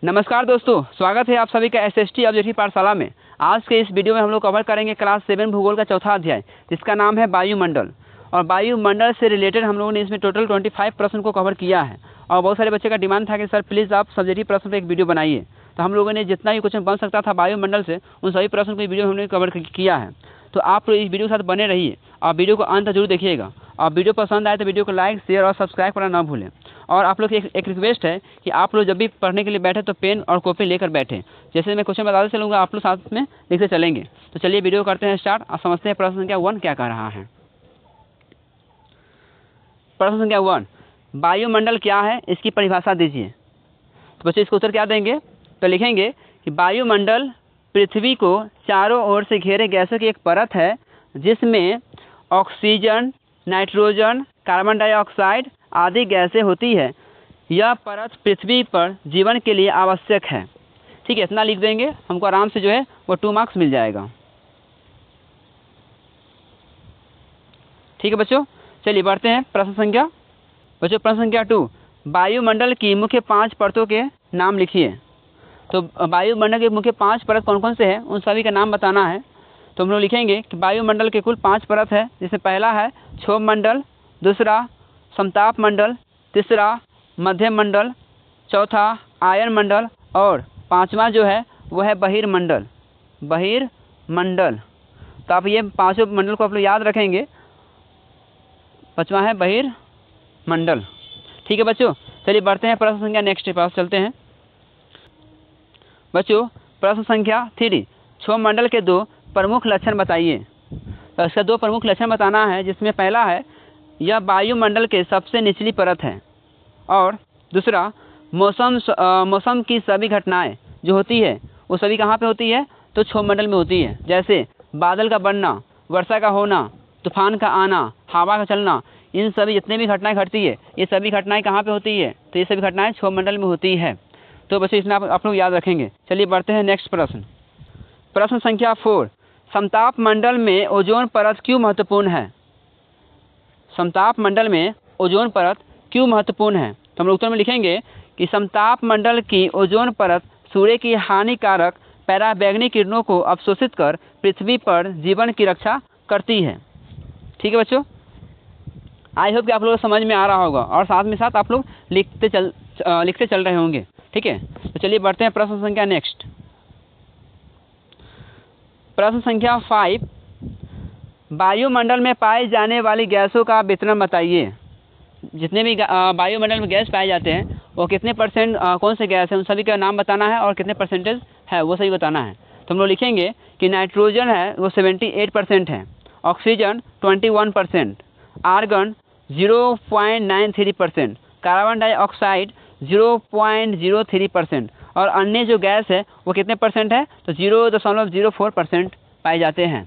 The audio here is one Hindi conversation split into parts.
नमस्कार दोस्तों, स्वागत है आप सभी का एसएसटी ऑब्जेक्टिव पाठशाला में। आज के इस वीडियो में हम लोग कवर करेंगे क्लास 7 भूगोल का चौथा अध्याय, जिसका नाम है वायुमंडल। और वायुमंडल से रिलेटेड हम लोगों ने इसमें टोटल 25 प्रश्न को कवर किया है। और बहुत सारे बच्चे का डिमांड था कि सर प्लीज़ आप सब्जेक्टिव प्रश्न पर एक वीडियो बनाइए। तो हम लोगों ने जितना भी क्वेश्चन बन सकता था वायुमंडल से, उन सभी प्रश्न को वीडियो हमने कवर किया है। तो आप लोग इस वीडियो के साथ बने रहिए और वीडियो को अंत जरूर देखिएगा। और वीडियो पसंद आए तो वीडियो को लाइक, शेयर और सब्सक्राइब करना ना भूलें। और आप लोग की एक रिक्वेस्ट है कि आप लोग जब भी पढ़ने के लिए बैठे तो पेन और कॉपी लेकर बैठें। जैसे मैं क्वेश्चन बताते चलूँगा, आप लोग साथ में लिखते चलेंगे। तो चलिए वीडियो करते हैं स्टार्ट और समझते हैं प्रश्न संख्या 1 क्या कह रहा है। प्रश्न संख्या 1, वायुमंडल क्या है, इसकी परिभाषा दीजिए। तो बच्चे इसको उत्तर क्या देंगे, तो लिखेंगे कि वायुमंडल पृथ्वी को चारों ओर से घेरे गैसों की एक परत है, जिसमें ऑक्सीजन, नाइट्रोजन, कार्बन डाइऑक्साइड आदि गैसें होती है। यह परत पृथ्वी पर जीवन के लिए आवश्यक है। ठीक है, इतना लिख देंगे, हमको आराम से जो है वो 2 मार्क्स मिल जाएगा। ठीक है बच्चों, चलिए बढ़ते हैं प्रश्न संख्या। बच्चों प्रश्न संख्या 2, वायुमंडल की मुख्य 5 परतों के नाम लिखिए। तो वायुमंडल के मुख्य 5 परत कौन कौन से हैं, उन सभी का नाम बताना है। तो हम लोग लिखेंगे कि वायुमंडल के कुल 5 परत है, जिसमें पहला है क्षोभ मंडल, दूसरा समताप मंडल, तीसरा मध्यम मंडल, चौथा आयन मंडल और पांचवा जो है वह है बहिर्मंडल। बहिर्मंडल, तो आप ये पांचों मंडल को आप लोग याद रखेंगे। पांचवा है बहिर्मंडल। ठीक है बच्चों, चलिए बढ़ते हैं प्रश्न संख्या नेक्स्ट के पास चलते हैं। बच्चों प्रश्न संख्या 3, क्षोभ मंडल के 2 प्रमुख लक्षण बताइए। तो इसका 2 प्रमुख लक्षण बताना है, जिसमें पहला है यह वायुमंडल के सबसे निचली परत है। और दूसरा मौसम की सभी घटनाएं जो होती है वो सभी कहाँ पे होती है, तो क्षोभ मंडल में होती है। जैसे बादल का बनना, वर्षा का होना, तूफान का आना, हवा का चलना, इन सभी जितने भी घटनाएं घटती है, ये सभी घटनाएं कहाँ पे होती है, तो ये सभी घटनाएं क्षोभ मंडल में होती है। तो बच्चे इसमें आप लोग याद रखेंगे। चलिए बढ़ते हैं नेक्स्ट प्रश्न। प्रश्न संख्या 4, समताप मंडल में ओजोन परत क्यों महत्वपूर्ण है। समताप मंडल में ओजोन परत क्यों महत्वपूर्ण है। तो हम लोग उत्तर में लिखेंगे कि समताप मंडल की ओजोन परत सूर्य की हानिकारक पराबैंगनी किरणों को अवशोषित कर पृथ्वी पर जीवन की रक्षा करती है। ठीक है बच्चों, आई होप कि आप लोगों को समझ में आ रहा होगा और साथ में साथ आप लोग लिखते चल रहे होंगे। ठीक है, तो चलिए बढ़ते हैं प्रश्न संख्या नेक्स्ट। प्रश्न संख्या 5, वायुमंडल में पाए जाने वाली गैसों का वितरण बताइए। जितने भी वायुमंडल में गैस पाए जाते हैं वो कितने परसेंट कौन से गैस हैं, उन सभी का नाम बताना है और कितने परसेंटेज है वो सही बताना है। तो हम लोग लिखेंगे कि नाइट्रोजन है वो 78% है, ऑक्सीजन 21%, आर्गन 0.93%, कार्बन डाइऑक्साइड 0.03% और अन्य जो गैस है वो कितने परसेंट है, तो 0.04% पाए जाते हैं।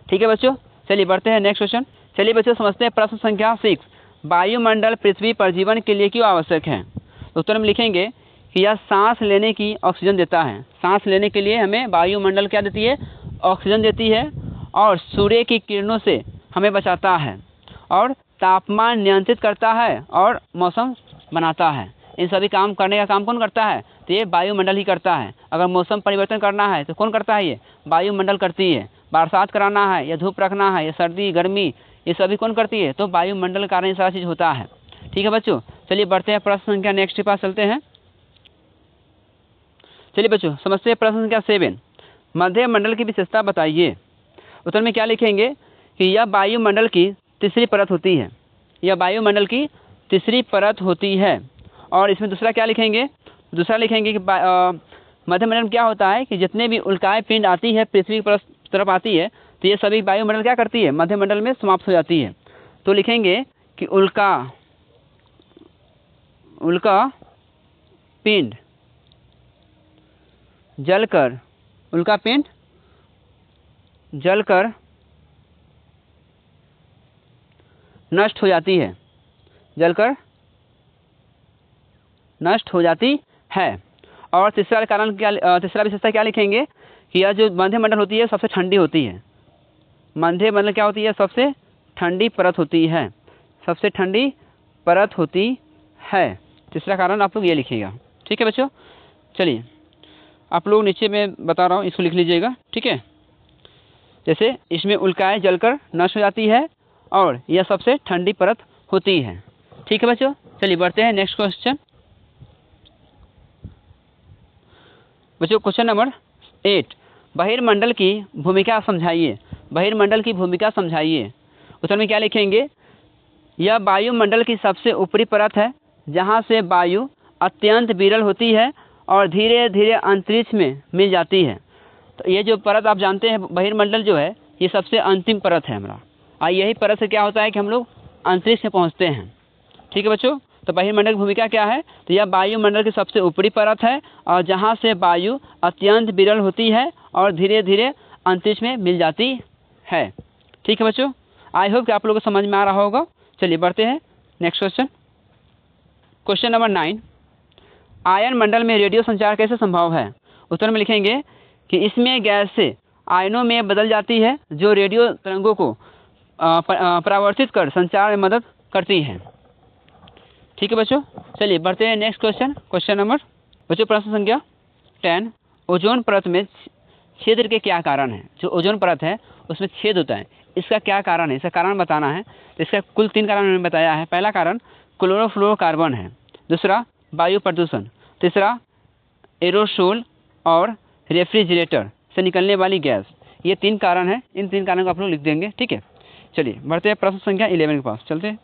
ठीक है बच्चों, चलिए बढ़ते हैं नेक्स्ट क्वेश्चन। चलिए बच्चों समझते हैं प्रश्न संख्या 6, वायुमंडल पृथ्वी पर जीवन के लिए क्यों आवश्यक है। तो उत्तर में लिखेंगे कि यह सांस लेने की ऑक्सीजन देता है। सांस लेने के लिए हमें वायुमंडल क्या देती है, ऑक्सीजन देती है। और सूर्य की किरणों से हमें बचाता है और तापमान नियंत्रित करता है और मौसम बनाता है। इन सभी काम करने का काम कौन करता है, तो ये वायुमंडल ही करता है। अगर मौसम परिवर्तन करना है तो कौन करता है, ये वायुमंडल करती है। बरसात कराना है या धूप रखना है या सर्दी गर्मी, ये सभी कौन करती है, तो वायुमंडल के कारण ये सारा चीज़ होता है। ठीक है बच्चों, चलिए बढ़ते हैं प्रश्न संख्या नेक्स्ट के पास चलते हैं। चलिए बच्चों समझते हैं प्रश्न संख्या 7, मध्य मंडल की विशेषता बताइए। उत्तर में क्या लिखेंगे कि यह वायुमंडल की तीसरी परत होती है। यह वायुमंडल की तीसरी परत होती है। और इसमें दूसरा क्या लिखेंगे, दूसरा लिखेंगे कि मध्यमंडल में क्या होता है कि जितने भी उल्काएं पिंड आती है पृथ्वी की तरफ आती है, तो ये सभी वायुमंडल क्या करती है, मध्यमंडल में समाप्त हो जाती है। तो लिखेंगे कि उल्का पिंड जलकर नष्ट हो जाती है, जलकर नष्ट हो जाती है। और तीसरा कारण क्या, तीसरा विशेषता क्या लिखेंगे कि यह जो मध्यमंडल होती है सबसे ठंडी होती है। मध्यमंडल क्या होती है, सबसे ठंडी परत होती है, सबसे ठंडी परत होती है। तीसरा कारण आप लोग ये लिखिएगा। ठीक है बच्चों, चलिए आप लोग नीचे मैं बता रहा हूँ, इसको लिख लीजिएगा, ठीक है। जैसे इसमें उल्काएं जलकर नष्ट हो जाती है और यह सबसे ठंडी परत होती है, ठीक है बच्चों। चलिए बढ़ते हैं नेक्स्ट क्वेश्चन। बच्चों क्वेश्चन नंबर 8, बहिर्मंडल की भूमिका समझाइए। बहिर्मंडल की भूमिका समझाइए। उत्तर में क्या लिखेंगे? यह वायुमंडल की सबसे ऊपरी परत है जहाँ से वायु अत्यंत विरल होती है और धीरे धीरे अंतरिक्ष में मिल जाती है। तो ये जो परत आप जानते हैं बहिर्मंडल जो है ये सबसे अंतिम परत है हमारा, और यही परत से क्या होता है कि हम लोग अंतरिक्ष में पहुँचते हैं, ठीक है बच्चों। तो बहिर्मंडल की भूमिका क्या है? तो यह वायुमंडल की सबसे ऊपरी परत है और जहाँ से वायु अत्यंत विरल होती है और धीरे धीरे अंतरिक्ष में मिल जाती है, ठीक है बच्चों। आई होप कि आप लोगों को समझ में आ रहा होगा। चलिए बढ़ते हैं नेक्स्ट क्वेश्चन। क्वेश्चन नंबर 9, आयन मंडल में रेडियो संचार कैसे संभव है? उत्तर में लिखेंगे कि इसमें गैस से आयनों में बदल जाती है जो रेडियो तरंगों को परावर्तित कर संचार में मदद करती है, ठीक है बच्चों। चलिए बढ़ते हैं नेक्स्ट क्वेश्चन। क्वेश्चन नंबर बच्चों प्रश्न संख्या 10, ओजोन परत में छेद के क्या कारण है? जो ओजोन परत है उसमें छेद होता है, इसका क्या कारण है? इसका कारण बताना है। तो इसका कुल 3 कारण मैंने बताया है। पहला कारण क्लोरोफ्लोरोकार्बन है, दूसरा वायु प्रदूषण, तीसरा एरोसोल और रेफ्रिजरेटर से निकलने वाली गैस। ये 3 कारण हैं, इन 3 कारणों को आप लोग लिख देंगे, ठीक है। चलिए बढ़ते हैं प्रश्न संख्या 11 के पास चलते हैं।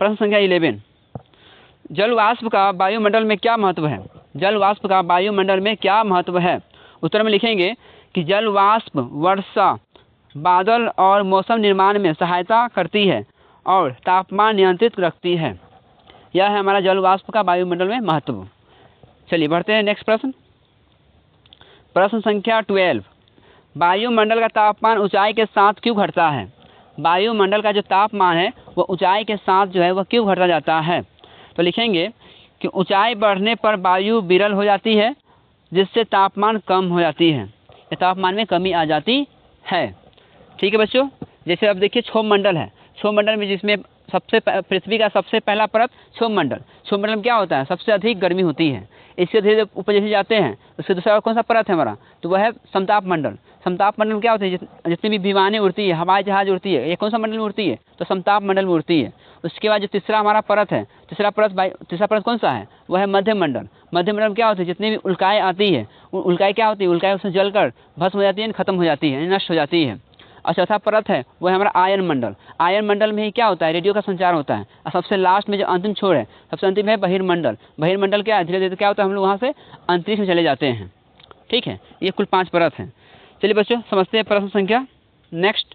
प्रश्न संख्या 11, जल वाष्प का वायुमंडल में क्या महत्व है? जल वाष्प का वायुमंडल में क्या महत्व है? उत्तर में लिखेंगे कि जल वाष्प वर्षा, बादल और मौसम निर्माण में सहायता करती है और तापमान नियंत्रित रखती है। यह है हमारा जल वाष्प का वायुमंडल में महत्व। चलिए बढ़ते हैं नेक्स्ट प्रश्न। प्रश्न संख्या 12, वायुमंडल का तापमान ऊंचाई के साथ क्यों घटता है? वायुमंडल का जो तापमान है वह ऊंचाई के साथ जो है वह क्यों घटता जाता है? तो लिखेंगे कि ऊंचाई बढ़ने पर वायु विरल हो जाती है जिससे तापमान कम हो जाती है, या तापमान में कमी आ जाती है, ठीक है बच्चों। जैसे अब देखिए क्षोभ मंडल है, क्षोभ मंडल में जिसमें पृथ्वी का सबसे पहला परत क्षोभ मंडल। क्षोभ मंडल में क्या होता है? सबसे अधिक गर्मी होती है। इससे धीरे धीरे ऊपर जैसे जाते हैं उसके दूसरा कौन सा परत है हमारा? तो वह है समताप मंडल। समताप मंडल में क्या होता है? जितनी भी विमानें उड़ती है, हवाई जहाज उड़ती है, ये कौन सा मंडल में उड़ती है? तो समताप मंडल में उड़ती है। उसके बाद जो तीसरा हमारा परत है, तीसरा परत कौन सा है? वह है मध्य मंडल। मध्य मंडल में क्या होता है? जितनी भी उल्काएँ आती है, उल्काएँ क्या होती है? उल्काएँ उसमें जलकर भस्म हो जाती है, खत्म हो जाती है, नष्ट हो जाती है। और चौथा परत है वह हमारा आयन मंडल। आयन मंडल में ही क्या होता है? रेडियो का संचार होता है। और सबसे लास्ट में जो अंतिम छोर है, सबसे अंतिम है बहिर्मंडल। बहिर्मंडल क्या है? धीरे धीरे क्या होता है? हम लोग वहाँ से अंतरिक्ष में चले जाते हैं, ठीक है। ये कुल 5 परत हैं। चलिए बच्चों समझते हैं प्रश्न संख्या नेक्स्ट।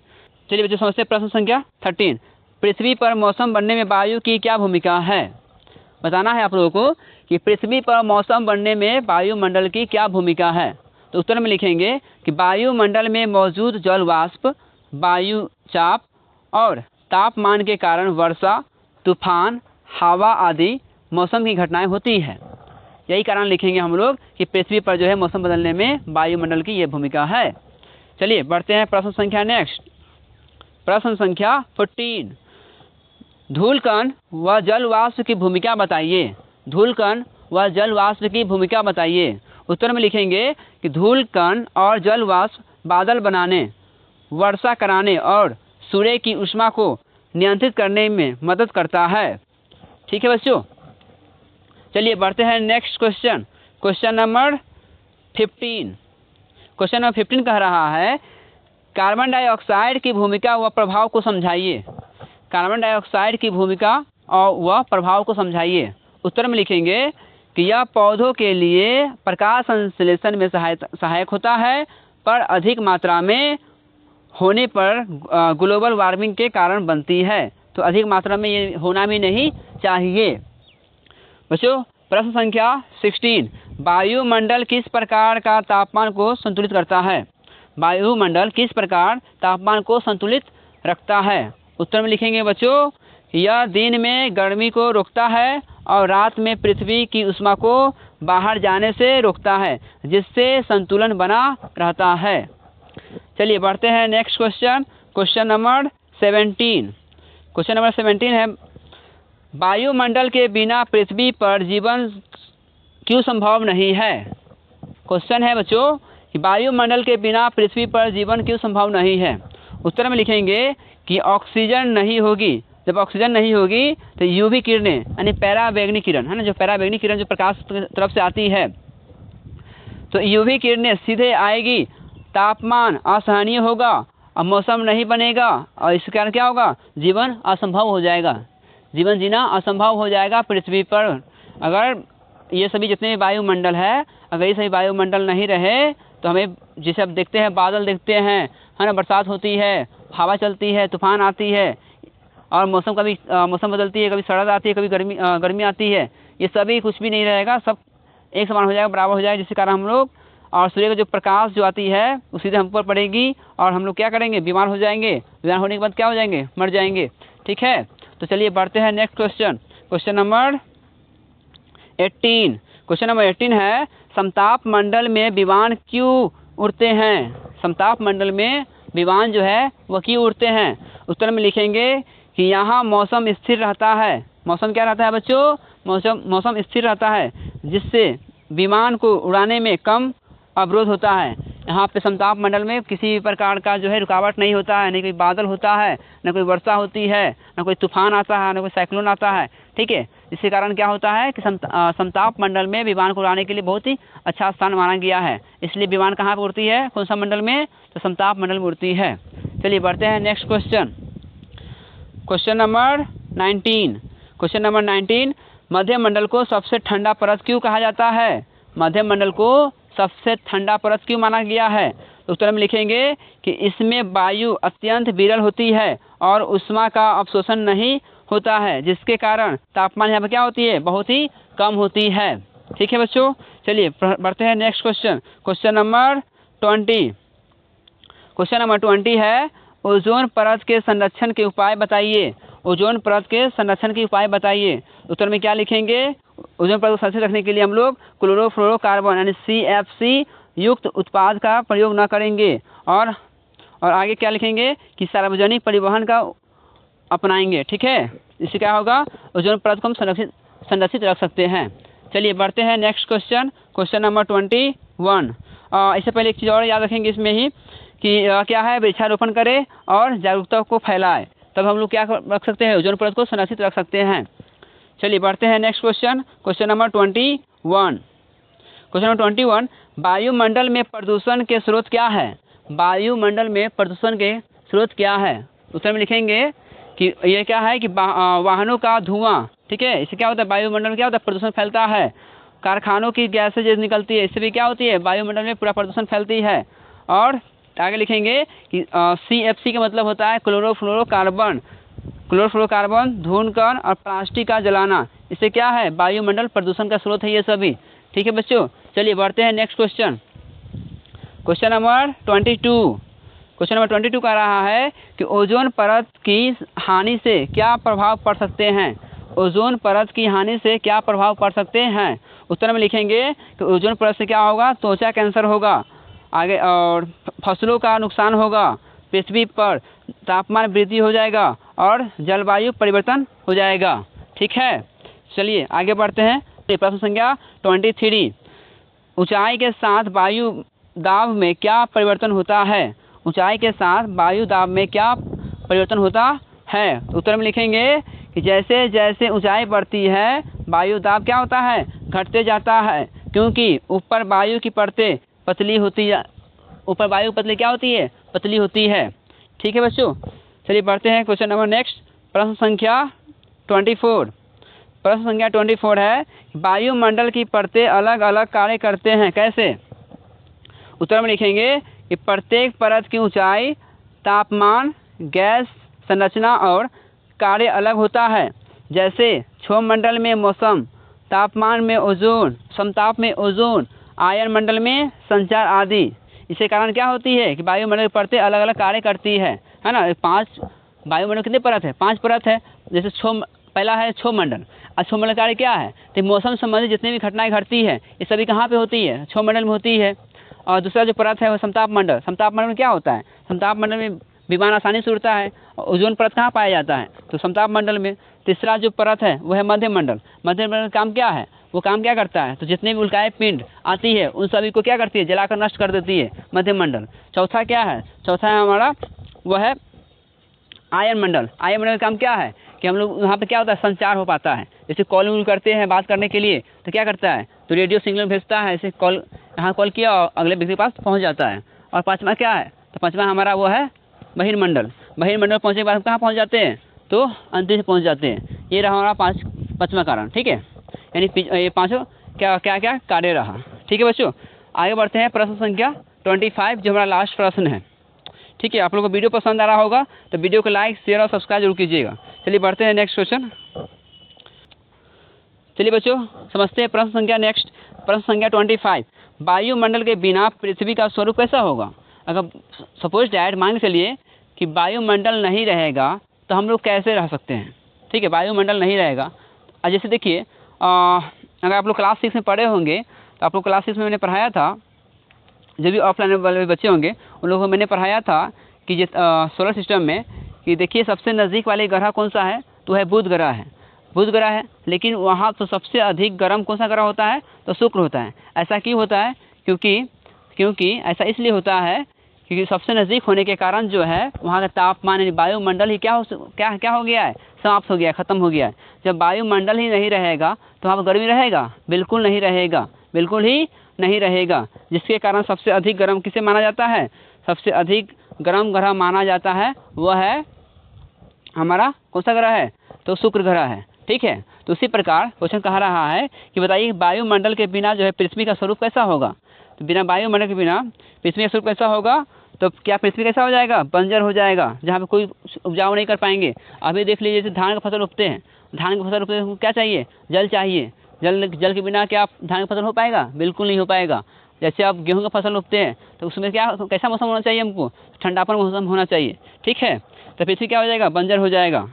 चलिए बच्चों समझते हैं प्रश्न संख्या 13, पृथ्वी पर मौसम बनने में वायु की क्या भूमिका है? बताना है आप लोगों को कि पृथ्वी पर मौसम बनने में वायुमंडल की क्या भूमिका है। तो उत्तर में लिखेंगे कि वायुमंडल में मौजूद जल वाष्प, वायु चाप और तापमान के कारण वर्षा, तूफान, हवा आदि मौसम की घटनाएं होती है। यही कारण लिखेंगे हम लोग कि पृथ्वी पर जो है मौसम बदलने में वायुमंडल की ये भूमिका है। चलिए बढ़ते हैं प्रश्न संख्या नेक्स्ट। प्रश्न संख्या 14, धूलकण व जल वाष्प की भूमिका बताइए। धूलकण व जल वाष्प की भूमिका बताइए। उत्तर में लिखेंगे कि धूलकण और जल वाष्प बादल बनाने, वर्षा कराने और सूर्य की ऊष्मा को नियंत्रित करने में मदद करता है, ठीक है बच्चों। चलिए बढ़ते हैं next question. Question number 15। Question number 15 कह रहा है कार्बन डाइऑक्साइड की भूमिका व प्रभाव को समझाइए। कार्बन डाइऑक्साइड की भूमिका और वह प्रभाव को समझाइए। उत्तर में लिखेंगे कि यह पौधों के लिए प्रकाश संश्लेषण में सहायक होता है, पर अधिक मात्रा में होने पर ग्लोबल वार्मिंग के कारण बनती है। तो अधिक मात्रा में ये होना भी नहीं चाहिए। बच्चों प्रश्न संख्या 16, वायुमंडल किस प्रकार का तापमान को संतुलित करता है? वायुमंडल किस प्रकार तापमान को संतुलित रखता है? उत्तर में लिखेंगे बच्चों, यह दिन में गर्मी को रोकता है और रात में पृथ्वी की ऊष्मा को बाहर जाने से रोकता है, जिससे संतुलन बना रहता है। चलिए बढ़ते हैं next question. Question number 17। Question number 17 है वायुमंडल के बिना पृथ्वी पर जीवन क्यों संभव नहीं है? क्वेश्चन है बच्चों कि वायुमंडल के बिना पृथ्वी पर जीवन क्यों संभव नहीं है? उत्तर में लिखेंगे कि ऑक्सीजन नहीं होगी। जब ऑक्सीजन नहीं होगी तो यूवी किरणें यानी पैराबैंगनी किरण है ना, जो पैराबैंगनी किरण जो प्रकाश की तरफ से आती है, तो यूवी किरणें सीधे आएगी, तापमान असहनीय होगा और मौसम नहीं बनेगा, और इसके कारण क्या होगा? जीवन असंभव हो जाएगा, जीवन जीना असंभव हो जाएगा पृथ्वी पर। अगर ये सभी जितने वायुमंडल है, अगर ये सभी वायुमंडल नहीं रहे तो हमें जैसे अब देखते हैं, बादल देखते हैं है ना, बरसात होती है, हवा चलती है, तूफान आती है, और मौसम कभी मौसम बदलती है, कभी सर्द आती है, कभी गर्मी आती है, ये सभी कुछ भी नहीं रहेगा, सब एक समान हो जाएगा, बराबर हो जाएगा, जिसके कारण हम लोग और सूर्य का जो प्रकाश जो आती है वो सीधे हम पर पड़ेगी और हम लोग क्या करेंगे? बीमार हो जाएंगे। बीमार होने के बाद क्या हो जाएंगे? मर जाएंगे। ठीक है, तो चलिए बढ़ते हैं next question. Question number 18। Question number 18 है, समताप मंडल में विमान क्यों उड़ते हैं? समताप मंडल में विमान जो है वह क्यों उड़ते हैं? उत्तर में लिखेंगे कि यहाँ मौसम स्थिर रहता है। मौसम क्या रहता है बच्चों? मौसम स्थिर रहता है, जिससे विमान को उड़ाने में कम अवरोध होता है। यहाँ पे समताप मंडल में किसी भी प्रकार का जो है रुकावट नहीं होता है, न कोई बादल होता है, न कोई वर्षा होती है, न कोई तूफान आता है, न कोई साइक्लोन आता है। ठीक है, इसके कारण क्या होता है कि समताप मंडल में विमान को उड़ाने के लिए बहुत ही अच्छा स्थान माना गया है। इसलिए विमान कहाँ पर उड़ती है? कौन सा मंडल में? तो समताप मंडल में उड़ती है। चलिए बढ़ते हैं next question. Question number 19। Question number 19, मध्य मंडल को सबसे ठंडा परत क्यों कहा जाता है? मध्य मंडल को सबसे ठंडा परत क्यों माना गया है? तो उत्तर में लिखेंगे कि इसमें वायु अत्यंत विरल होती है और उष्मा का अवशोषण नहीं होता है, जिसके कारण तापमान यहाँ पर क्या होती है? बहुत ही कम होती है। ठीक है बच्चों, चलिए बढ़ते हैं next question. Question number 20। Question number 20 है, ओजोन परत के संरक्षण के उपाय बताइए। ओजोन परत के संरक्षण के उपाय बताइए। उत्तर में क्या लिखेंगे? ओजोन परत को सुरक्षित रखने के लिए हम लोग क्लोरोफ्लोरोकार्बन यानी CFC युक्त उत्पाद का प्रयोग न करेंगे, और आगे क्या लिखेंगे कि सार्वजनिक परिवहन का अपनाएंगे। ठीक है, इससे क्या होगा? ओजोन परत को हम संरक्षित रख सकते हैं। चलिए बढ़ते हैं नेक्स्ट क्वेश्चन। Question number 21। इससे पहले एक चीज़ और याद रखेंगे इसमें ही कि क्या है? वृक्षारोपण करें और जागरूकता को फैलाएं, तब हम लोग क्या रख सकते हैं? ओजोन परत को संरक्षित रख सकते हैं। चलिए बढ़ते हैं next question. Question number 21। Question number 21, वायुमंडल में प्रदूषण के स्रोत क्या है? वायुमंडल में प्रदूषण के स्रोत क्या है? उत्तर में लिखेंगे कि ये क्या है कि वाहनों का धुआं। ठीक है, इससे क्या होता है? वायुमंडल में क्या होता है? प्रदूषण फैलता है। कारखानों की गैसें जो निकलती है, इससे भी क्या होती है? वायुमंडल में पूरा प्रदूषण फैलती है। और आगे लिखेंगे कि CFC का मतलब होता है क्लोरोफ्लोरोकार्बन। क्लोरोफ्लोरोकार्बन, धूम्रकण और प्लास्टिक का जलाना, इससे क्या है? वायुमंडल प्रदूषण का स्रोत है ये सभी। ठीक है बच्चों, चलिए बढ़ते हैं next question. Question number 22। Question number 22 कह रहा है कि ओजोन परत की हानि से क्या प्रभाव पड़ सकते हैं? ओजोन परत की हानि से क्या प्रभाव पड़ सकते हैं? उत्तर में लिखेंगे कि ओजोन परत से क्या होगा? त्वचा कैंसर होगा, आगे और फसलों का नुकसान होगा, पृथ्वी पर तापमान वृद्धि हो जाएगा और जलवायु परिवर्तन हो जाएगा। ठीक है, चलिए आगे बढ़ते हैं। प्रश्न संख्या 23, ऊंचाई के साथ वायु दाब में क्या परिवर्तन होता है? ऊंचाई के साथ वायु दाब में क्या परिवर्तन होता है? उत्तर में लिखेंगे कि जैसे जैसे ऊंचाई बढ़ती है वायु दाब क्या होता है? घटते जाता है, क्योंकि ऊपर वायु की परतें पतली होती है। ऊपर वायु पतली क्या होती है? पतली होती है। ठीक है बच्चों, चलिए बढ़ते हैं क्वेश्चन नंबर नेक्स्ट। प्रश्न संख्या 24। प्रश्न संख्या 24 है, वायुमंडल की परतें अलग अलग कार्य करते हैं, कैसे? उत्तर में लिखेंगे कि प्रत्येक परत की ऊंचाई, तापमान, गैस संरचना और कार्य अलग होता है। जैसे क्षोभमंडल में मौसम, तापमान में ओजोन, समताप में ओजोन, आयन मंडल में संचार आदि। इसके कारण क्या होती है कि वायुमंडल की परतें अलग अलग कार्य करती है ना। 5 वायुमंडल कितने परत है? 5 परत है। जैसे पहला है क्षोभमंडल। और क्षोभमंडल कार्य क्या है? तो मौसम संबंधित जितनी भी घटनाएं घटती है ये सभी कहाँ पे होती है? क्षोभमंडल में होती है। और दूसरा जो परत है वो समताप मंडल। समताप मंडल में क्या होता है? समताप मंडल में विमान आसानी से उड़ता है। और ओजोन परत कहाँ पाया जाता है? तो समताप मंडल में। तीसरा जो परत है वो है मध्य मंडल। मध्य मंडल का काम क्या है, वो काम क्या करता है, तो जितने भी उल्काएं पिंड आती है उन सभी को क्या करती है, जलाकर नष्ट कर देती है मध्य मंडल। चौथा क्या है, चौथा है हमारा वो है आयन मंडल। आयन मंडल का काम क्या है कि हम लोग वहाँ पे क्या होता है, संचार हो पाता है। जैसे कॉल वॉल करते हैं बात करने के लिए तो क्या करता है, तो रेडियो सिग्नल भेजता है, ऐसे कॉल यहाँ कॉल किया और अगले व्यक्ति के पास पहुँच जाता है। और पाँचवा क्या है, तो पाँचवा हमारा वो है बहिर्मंडल। बहिर्मंडल पहुँचने के बाद हम कहाँ पहुँच जाते हैं, तो अंतरिक्ष पहुँच जाते हैं। ये रहा हमारा पाँचवा कारण, ठीक है। यानी ये पाँचों क्या क्या क्या कार्य रहा, ठीक है बच्चों। आगे बढ़ते हैं प्रश्न संख्या 25 जो हमारा लास्ट प्रश्न है, ठीक है। आप लोगों को वीडियो पसंद आ रहा होगा तो वीडियो को लाइक शेयर और सब्सक्राइब जरूर कीजिएगा। चलिए बढ़ते हैं नेक्स्ट क्वेश्चन। चलिए बच्चों समझते हैं प्रश्न संख्या नेक्स्ट। प्रश्न संख्या 25, वायुमंडल के बिना पृथ्वी का स्वरूप कैसा होगा। अगर सपोज डैट मान के चलिए कि वायुमंडल नहीं रहेगा तो हम लोग कैसे रह सकते हैं, ठीक है। वायुमंडल नहीं रहेगा, जैसे देखिए अगर आप लोग क्लास 6 में पढ़े होंगे तो आप लोग क्लास 6 में मैंने पढ़ाया था, जो भी ऑफलाइन वाले बच्चे होंगे उन लोगों को मैंने पढ़ाया था कि जिस सोलर सिस्टम में कि देखिए सबसे नज़दीक वाले ग्रह कौन सा है, तो है बुध ग्रह है। बुध ग्रह है, लेकिन वहाँ तो सबसे अधिक गर्म कौन सा ग्रह होता है, तो शुक्र होता है। ऐसा क्यों होता है, क्योंकि ऐसा इसलिए होता है क्योंकि सबसे नज़दीक होने के कारण जो है वहाँ का तापमान यानी वायुमंडल ही क्या हो गया है, समाप्त हो गया है, ख़त्म हो गया है। जब वायुमंडल ही नहीं रहेगा तो वहाँ पर गर्मी रहेगा, बिल्कुल नहीं रहेगा, बिल्कुल ही नहीं रहेगा। जिसके कारण सबसे अधिक गर्म किसे माना जाता है, सबसे अधिक गर्म ग्रह माना जाता है वह है हमारा कौन सा ग्रह है, तो शुक्र ग्रह है, ठीक है। तो उसी प्रकार क्वेश्चन कह रहा है कि बताइए वायुमंडल के बिना जो है पृथ्वी का स्वरूप कैसा होगा। तो बिना वायुमंडल के बिना पृथ्वी का स्वरूप कैसा होगा, तो क्या पृथ्वी कैसा हो जाएगा, बंजर हो जाएगा, जहाँ पे कोई उपजाऊ नहीं कर पाएंगे। अभी देख लीजिए जैसे धान का फसल उगते हैं, धान की फसल उगते हैं क्या चाहिए, जल चाहिए। जल के बिना क्या धान की फसल हो पाएगा, बिल्कुल नहीं हो पाएगा। जैसे आप गेहूं का फसल उगते हैं तो उसमें क्या कैसा मौसम होना चाहिए, हमको ठंडापन मौसम होना चाहिए, ठीक है। तो पृथ्वी क्या हो जाएगा, बंजर हो जाएगा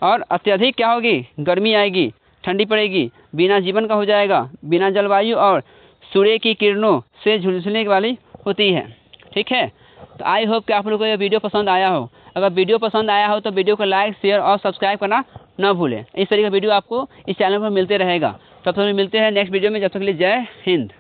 और अत्यधिक क्या होगी, गर्मी आएगी, ठंडी पड़ेगी, बिना जीवन का हो जाएगा, बिना जलवायु और सूर्य की किरणों से झुलसने वाली होती है, ठीक है। तो आई होप कि आप लोगों को ये वीडियो पसंद आया हो। अगर वीडियो पसंद आया हो तो वीडियो को लाइक शेयर और सब्सक्राइब करना न भूलें। इस तरीके का वीडियो आपको इस चैनल पर मिलते रहेगा। तब तक मिलते हैं नेक्स्ट वीडियो में, जब तक के लिए जय हिंद।